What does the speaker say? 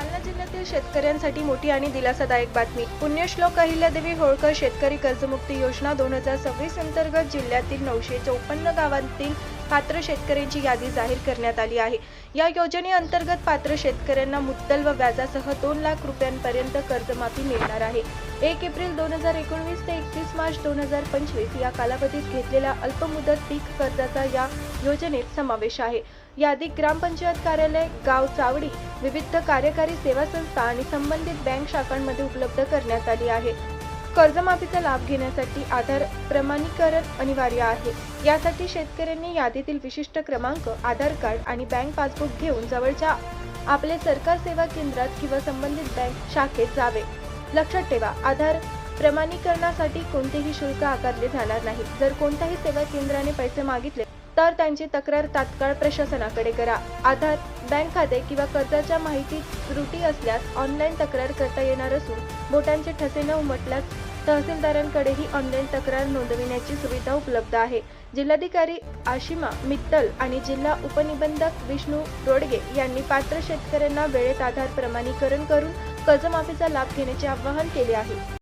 जालना जिल्ह्यातील शेतकऱ्यांसाठी मोठी आणि दिलासादायक बातमी. पुण्यश्लोक अहिल्यादेवी होळकर शेतकरी कर्जमुक्ती योजना 2026 अंतर्गत जिल्ह्यातील 954 गावांतील पात्र शेतकऱ्यांची यादी जाहीर करण्यात आली आहे. या योजनेअंतर्गत पात्र शेतकऱ्यांना मुद्दल व व्याजासह 2 लाख रुपयांपर्यंत कर्जमाफी मिळणार आहे. 1 एप्रिल 2019 ते 31 मार्च 2025 या कालावधीत घेतलेल्या अल्पमुदत पीक कर्जाचा या योजनेत समावेश आहे. यादी ग्रामपंचायत कार्यालय, गाव चावडी, विविध कार्यकारी सेवा संस्था आणि संबंधित बँक शाखांमध्ये उपलब्ध करण्यात आली आहे. कर्जमाफीचा लाभ घेण्यासाठी आधार प्रमाणीकरण अनिवार्य आहे. यासाठी शेतकऱ्यांनी यादीतील विशिष्ट क्रमांक, आधार कार्ड आणि बँक पासबुक घेऊन जवळच्या आपले सरकार सेवा केंद्रात किंवा संबंधित बँक शाखेत जावे. लक्षात ठेवा, आधार प्रमाणीकरणासाठी कोणतेही शुल्क आकारले जाणार नाही. जर कोणत्याही सेवा केंद्राने पैसे मागितले तर त्यांची तक्रार तात्काळ प्रशासनाकडे करा. आधार, बँक खाते किंवा कर्जाच्या माहितीत त्रुटी असल्यास ऑनलाईन तक्रार करता येणार असून बोटांचे ठसे न उमटल्यास तहसीलदारांकडेही ऑनलाईन तक्रार नोंदविण्याची सुविधा उपलब्ध आहे. जिल्हाधिकारी आशिमा मित्तल आणि जिल्हा उपनिबंधक विष्णू रोडगे यांनी पात्र शेतकऱ्यांना वेळेत आधार प्रमाणीकरण करून कर्जमाफीचा लाभ घेण्याचे आवाहन केले आहे.